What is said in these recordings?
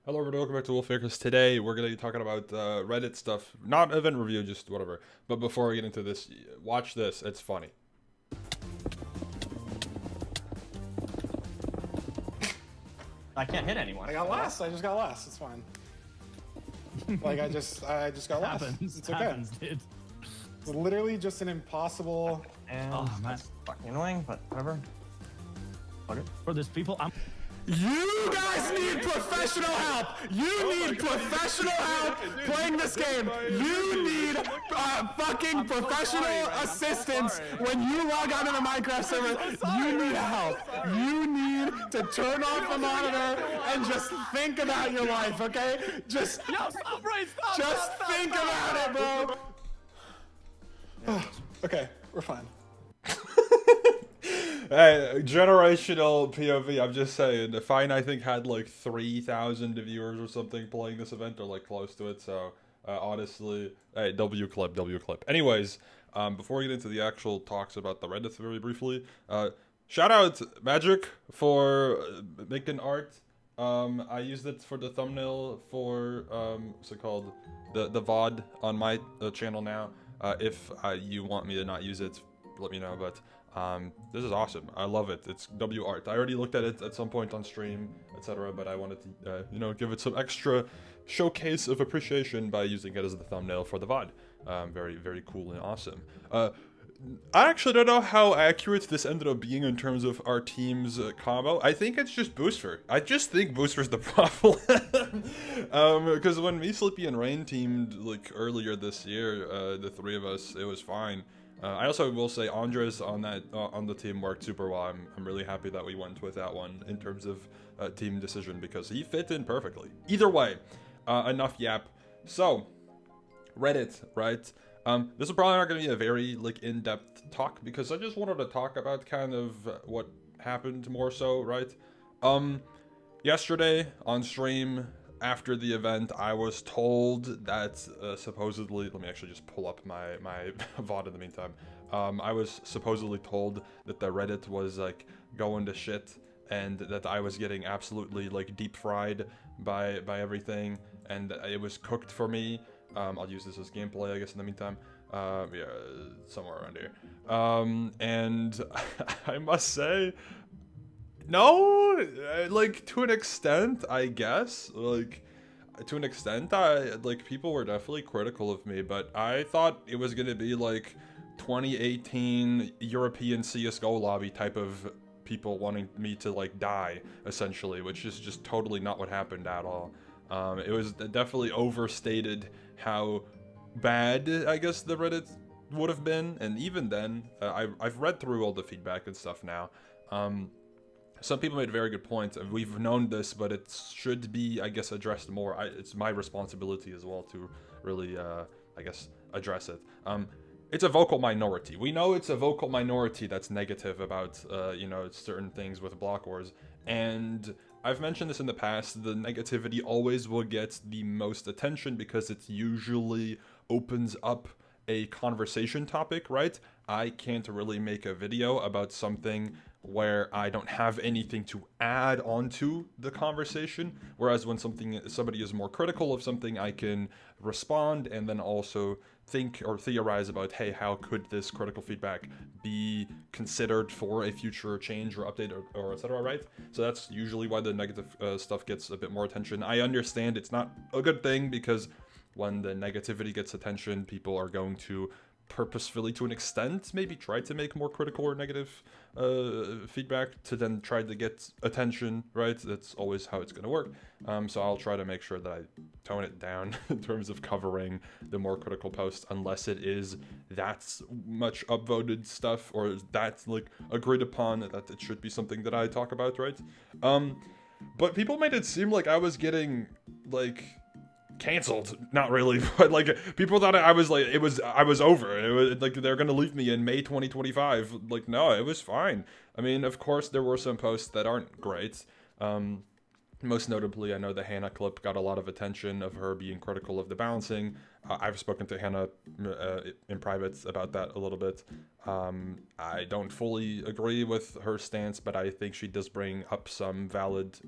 Hello everybody, welcome back to Wolfeei, because today we're going to be talking about Reddit stuff. Not event review, just whatever. But before we get into this, watch this, it's funny. I can't hit anyone. I got last. I just got last. It's fine. Like I just got last. It's okay. Happens, dude. It's literally just an impossible. And Oh, man. that's fucking annoying, but whatever. Fuck it. For this people, I'm. You guys need professional help! You need professional help playing this game! You need fucking professional assistance when you log onto the Minecraft server! You need help! You need to turn off the monitor and just think about your life, okay? Just think about it, bro! Okay, we're fine. Hey, generational POV, I'm just saying, Fine I think had like 3,000 viewers or something playing this event, or like close to it, so honestly, hey, W clip. Anyways, before we get into the actual talks about the Reddit very briefly, shout out Magic for making art. I used it for the thumbnail for, what's it called, the VOD on my channel now. If you want me to not use it, let me know, but this is awesome. I love it. It's W art. I already looked at it at some point on stream, etc., but I wanted to, you know, give it some extra showcase of appreciation by using it as the thumbnail for the VOD. Very, very cool and awesome. I actually don't know how accurate this ended up being in terms of our team's combo. I think it's just Booster. I just think Booster's the problem. Because when me, Sleepy, and Rain teamed like earlier this year, the three of us, it was fine. I also will say Andres on that on the team worked super well. I'm really happy that we went with that one in terms of team decision because he fit in perfectly. Either way, enough yap. So Reddit, right? This is probably not going to be a very like in-depth talk because I just wanted to talk about kind of what happened more so, right? Yesterday on stream after the event, I was told that supposedly, let me actually just pull up my VOD in the meantime. I was supposedly told that the Reddit was like going to shit and that I was getting absolutely like deep fried by everything and it was cooked for me. I'll use this as gameplay, I guess, in the meantime. Yeah, somewhere around here. And I must say, no, like, to an extent, I guess. Like, to an extent, people were definitely critical of me, but I thought it was gonna be, like, 2018 European CSGO lobby type of people wanting me to, like, die, essentially, which is just totally not what happened at all. It was definitely overstated how bad, I guess, the Reddit would have been, and even then, I've read through all the feedback and stuff now. Some people made very good points, and we've known this, but it should be, I guess, addressed more. It's my responsibility as well to really, I guess, address it. It's a vocal minority. We know it's a vocal minority that's negative about, you know, certain things with Block Wars, and I've mentioned this in the past, the negativity always will get the most attention because it usually opens up a conversation topic, right? I can't really make a video about something where I don't have anything to add onto the conversation, whereas when somebody is more critical of something, I can respond and then also think or theorize about, hey, how could this critical feedback be considered for a future change or update or etc., right? So that's usually why the negative stuff gets a bit more attention. I understand it's not a good thing because when the negativity gets attention, people are going to purposefully, to an extent, maybe try to make more critical or negative feedback to then try to get attention, right? That's always how it's going to work. So I'll try to make sure that I tone it down in terms of covering the more critical posts, unless it is that much upvoted stuff or that's like agreed upon that it should be something that I talk about, right? But people made it seem like I was getting like canceled. Not really, but like people thought I was like I was over. It was like they're gonna leave me in May 2025. Like, no, it was fine. I mean, of course there were some posts that aren't great, Most notably, I know the Hannah clip got a lot of attention of her being critical of the balancing. I've spoken to Hannah in private about that a little bit. I don't fully agree with her stance, but I think she does bring up some valid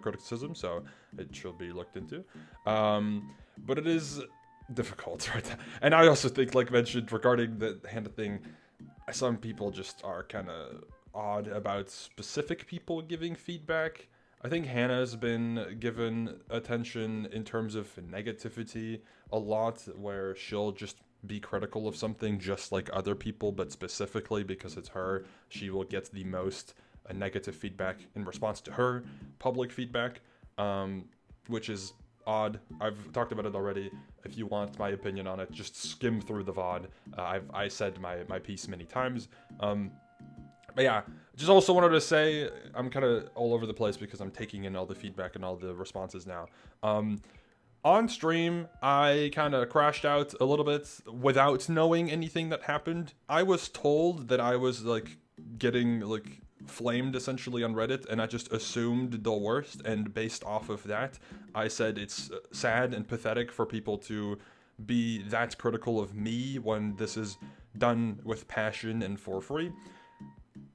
criticism, so it should be looked into. But it is difficult, right? And I also think, like mentioned, regarding the Hannah thing, some people just are kind of odd about specific people giving feedback. I think Hannah's been given attention in terms of negativity a lot, where she'll just be critical of something just like other people, but specifically because it's her, she will get the most negative feedback in response to her public feedback, which is odd. I've talked about it already. If you want my opinion on it, just skim through the VOD. I said my piece many times. But yeah, just also wanted to say, I'm kind of all over the place because I'm taking in all the feedback and all the responses now. On stream, I kind of crashed out a little bit without knowing anything that happened. I was told that I was like getting like flamed essentially on Reddit, and I just assumed the worst, and based off of that, I said it's sad and pathetic for people to be that critical of me when this is done with passion and for free.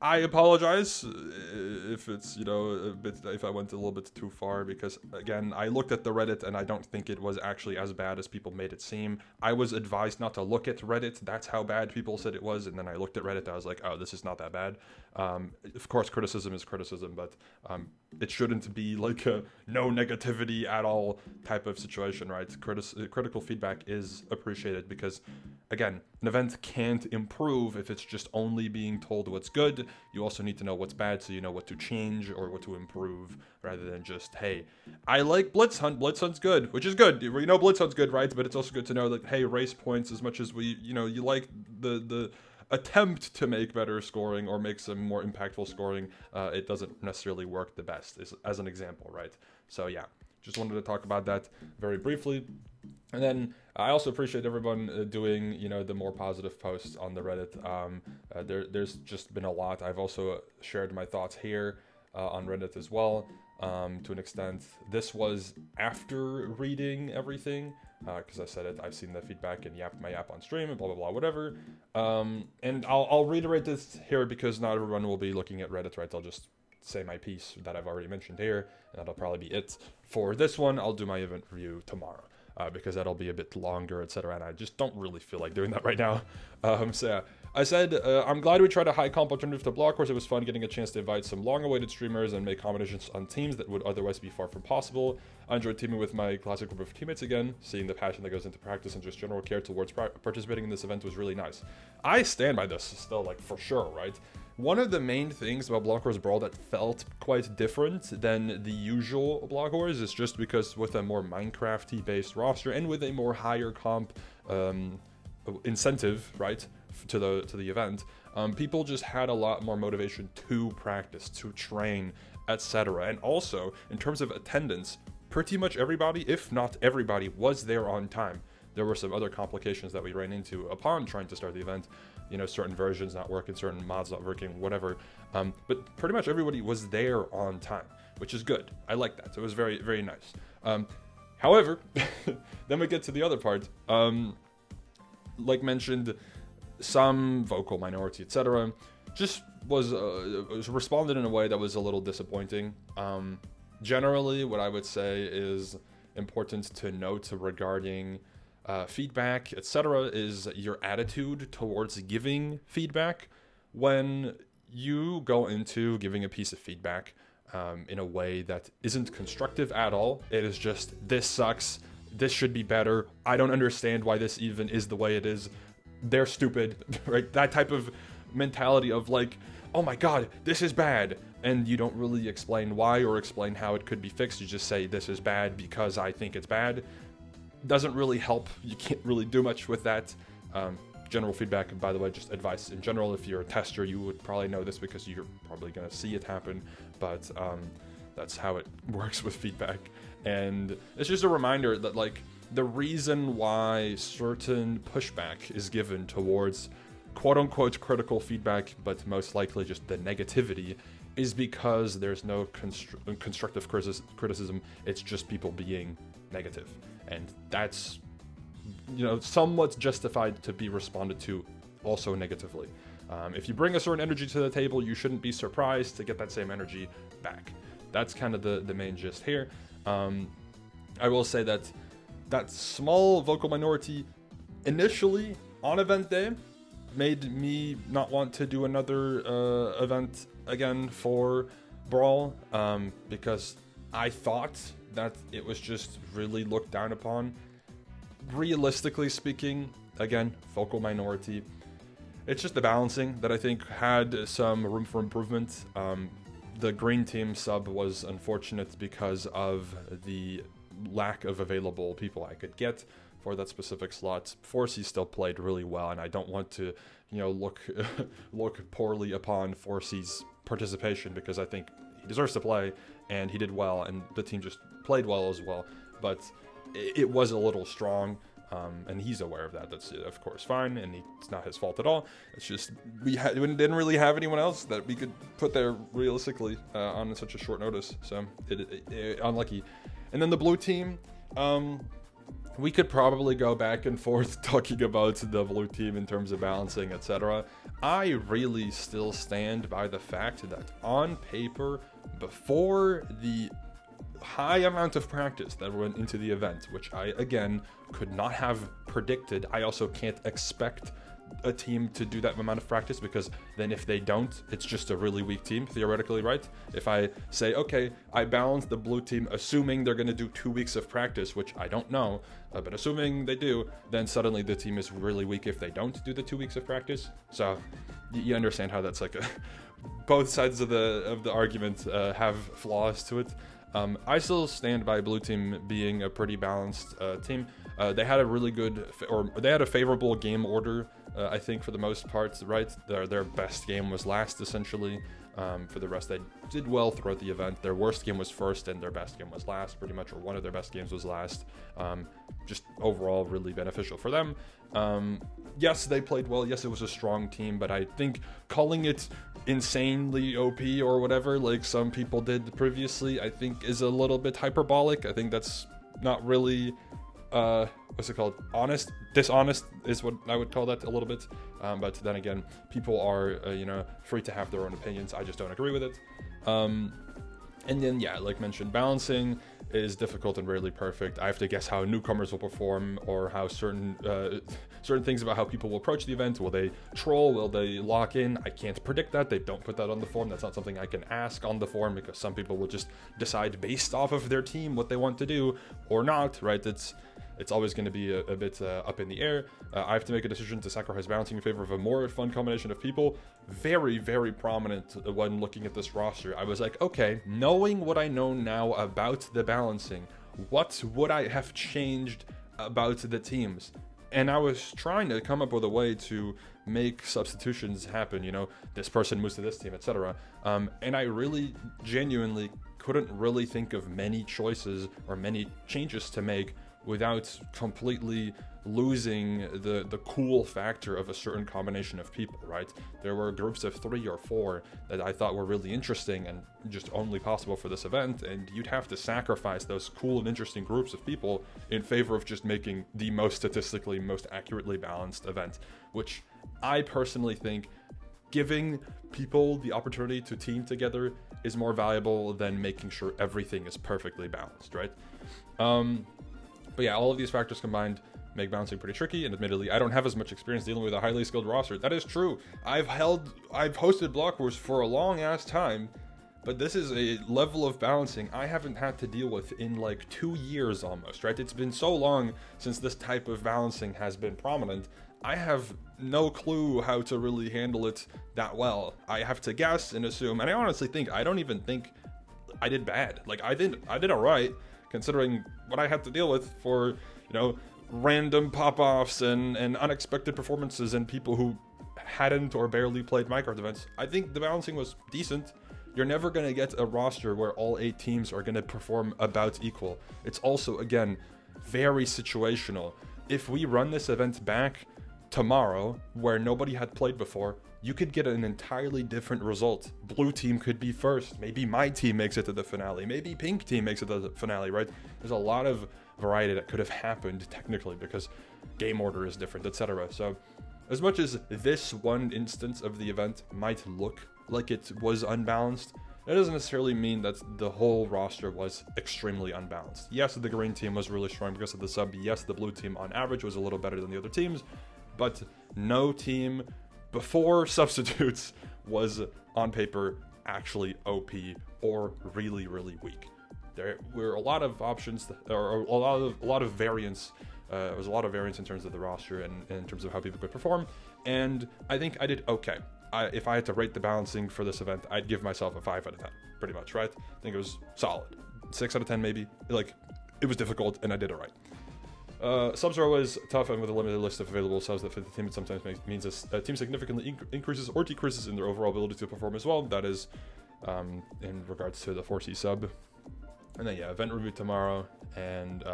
I apologize if it's, you know, a bit, if I went a little bit too far, because again, I looked at the Reddit and I don't think it was actually as bad as people made it seem. I was advised not to look at Reddit. That's how bad people said it was. And then I looked at Reddit. I was like, oh, this is not that bad. Of course, criticism is criticism, but it shouldn't be like a no negativity at all type of situation, right? Critical feedback is appreciated because, again, an event can't improve if it's just only being told what's good. You also need to know what's bad so you know what to change or what to improve, rather than just, hey, I like Blitz Hunt. Blitz Hunt's good, which is good. We know Blitz Hunt's good, right? But it's also good to know that, hey, race points, as much as we, you know, you like the attempt to make better scoring or make some more impactful scoring, it doesn't necessarily work the best, as an example, right? So yeah, just wanted to talk about that very briefly. And then I also appreciate everyone doing, you know, the more positive posts on the Reddit. There's just been a lot. I've also shared my thoughts here on Reddit as well, to an extent. This was after reading everything, because I said it, I've seen the feedback and yapped my yap on stream and blah, blah, blah, whatever. And I'll reiterate this here because not everyone will be looking at Reddit, right? I'll just say my piece that I've already mentioned here, and that'll probably be it for this one. I'll do my event review tomorrow. Because that'll be a bit longer, etc. And I just don't really feel like doing that right now. So yeah, I said, I'm glad we tried a high comp alternative to blockwars. It was fun getting a chance to invite some long-awaited streamers and make combinations on teams that would otherwise be far from possible. I enjoyed teaming with my classic group of teammates again. Seeing the passion that goes into practice and just general care towards participating in this event was really nice. I stand by this still, like, for sure, right? One of the main things about Block Wars Brawl that felt quite different than the usual Block Wars is just because with a more Minecraft-y based roster and with a more higher comp incentive, right, to the event, people just had a lot more motivation to practice, to train, etc. And also, in terms of attendance, pretty much everybody, if not everybody, was there on time. There were some other complications that we ran into upon trying to start the event. You know, certain versions not working, certain mods not working, whatever. But pretty much everybody was there on time, which is good. I like that. So it was very, very nice. However, then we get to the other part. Like mentioned, some vocal minority, etc., just was responded in a way that was a little disappointing. Generally, what I would say is important to note regarding feedback, etc., is your attitude towards giving feedback. When you go into giving a piece of feedback in a way that isn't constructive at all, it is just, this sucks, this should be better, I don't understand why this even is the way it is, they're stupid, right? That type of mentality of like, oh my god, this is bad, and you don't really explain why or explain how it could be fixed. You just say, this is bad because I think it's bad. Doesn't really help. You can't really do much with that. General feedback, and by the way, just advice in general, if you're a tester, you would probably know this because you're probably going to see it happen, but that's how it works with feedback. And it's just a reminder that, like, the reason why certain pushback is given towards quote-unquote critical feedback, but most likely just the negativity, is because there's no constructive criticism. It's just people being negative, and that's, you know, somewhat justified to be responded to also negatively. If you bring a certain energy to the table, you shouldn't be surprised to get that same energy back. That's kind of the main gist here. I will say that that small vocal minority initially on event day made me not want to do another event again for Brawl, because I thought that it was just really looked down upon. Realistically speaking, again, vocal minority, it's just the balancing that I think had some room for improvement. The green team sub was unfortunate because of the lack of available people I could get for that specific slot. Forsey still played really well, and I don't want to, you know, look poorly upon Forsey's participation, because I think he deserves to play, and he did well, and the team just played well as well. But it was a little strong, and he's aware of that. That's, of course, fine, and it's not his fault at all. It's just we didn't really have anyone else that we could put there realistically on such a short notice, so it unlucky. And then the blue team, we could probably go back and forth talking about the blue team in terms of balancing, etc. I really still stand by the fact that on paper, before the high amount of practice that went into the event, which I, again, could not have predicted, I also can't expect a team to do that amount of practice, because then if they don't, it's just a really weak team, theoretically, right? If I say, okay, I balance the blue team assuming they're going to do 2 weeks of practice, which I don't know, but assuming they do, then suddenly the team is really weak if they don't do the 2 weeks of practice. So you understand how that's like both sides of the argument have flaws to it. I still stand by blue team being a pretty balanced team. They had a really good, they had a favorable game order, I think, for the most part, right? Their best game was last, essentially. For the rest, they did well throughout the event. Their worst game was first, and their best game was last, pretty much, or one of their best games was last. Just overall, really beneficial for them. Yes, they played well. Yes, it was a strong team, but I think calling it insanely OP or whatever, like some people did previously, I think is a little bit hyperbolic. I think that's not really, what's it called? Dishonest is what I would call that a little bit. But then again, people are, you know, free to have their own opinions. I just don't agree with it. And then, yeah, like mentioned, balancing is difficult and rarely perfect. I have to guess how newcomers will perform, or how certain things about how people will approach the event. Will they troll? Will they lock in? I can't predict that. They don't put that on the form. That's not something I can ask on the form, because some people will just decide based off of their team what they want to do or not, right? It's always going to be a bit up in the air. I have to make a decision to sacrifice balancing in favor of a more fun combination of people. Very, very prominent when looking at this roster. I was like, okay, knowing what I know now about the balancing, what would I have changed about the teams? And I was trying to come up with a way to make substitutions happen, you know, this person moves to this team, etc. And I really genuinely couldn't really think of many choices or many changes to make without completely losing the cool factor of a certain combination of people, right? There were groups of 3 or 4 that I thought were really interesting and just only possible for this event, and you'd have to sacrifice those cool and interesting groups of people in favor of just making the most statistically, most accurately balanced event, which I personally think giving people the opportunity to team together is more valuable than making sure everything is perfectly balanced, right? But yeah, all of these factors combined make balancing pretty tricky, and admittedly, I don't have as much experience dealing with a highly skilled roster. That is true. I've hosted blockwars for a long ass time, but this is a level of balancing I haven't had to deal with in like 2 years almost, right? It's been so long since this type of balancing has been prominent. I have no clue how to really handle it that well. I have to guess and assume, and I honestly think, I don't even think I did bad. Like, I did all right, considering what I had to deal with for, you know, random pop-offs and unexpected performances and people who hadn't or barely played Minecraft events. I think the balancing was decent. You're never going to get a roster where all 8 teams are going to perform about equal. It's also, again, very situational. If we run this event back tomorrow, where nobody had played before, you could get an entirely different result. Blue team could be first. Maybe my team makes it to the finale. Maybe pink team makes it to the finale, right? There's a lot of variety that could have happened technically because game order is different, etc. So as much as this one instance of the event might look like it was unbalanced, that doesn't necessarily mean that the whole roster was extremely unbalanced. Yes, the green team was really strong because of the sub. Yes, the blue team on average was a little better than the other teams, but no team before substitutes was on paper actually OP or really, really weak. There were a lot of options, or a lot of variance. There was a lot of variance in terms of the roster and in terms of how people could perform, and I think I did okay. If I had to rate the balancing for this event, I'd give myself a 5 out of 10, pretty much, right? I think it was solid. 6 out of 10 maybe. Like, it was difficult, and I did all right. Subs are always tough, and with a limited list of available subs that fit the team, it sometimes means a team significantly increases or decreases in their overall ability to perform as well. That is in regards to the 4C sub. And then, yeah, event review tomorrow. And,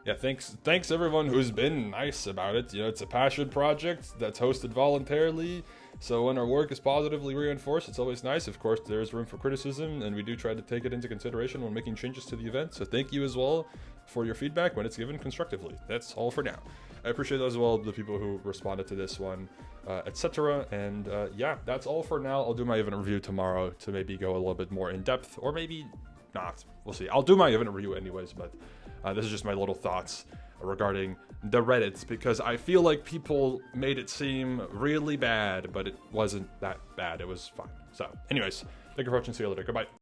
yeah, thanks everyone who's been nice about it. You know, it's a passion project that's hosted voluntarily. So when our work is positively reinforced, it's always nice. Of course, there's room for criticism, and we do try to take it into consideration when making changes to the event. So thank you as well for your feedback when it's given constructively. That's all for now. I appreciate as well the people who responded to this one, etc. And yeah, that's all for now. I'll do my event review tomorrow to maybe go a little bit more in depth, or maybe not. We'll see. I'll do my event review anyways, but this is just my little thoughts regarding the Reddit, because I feel like people made it seem really bad, but it wasn't that bad. It was fine. So anyways, thank you for watching. See you later. Goodbye.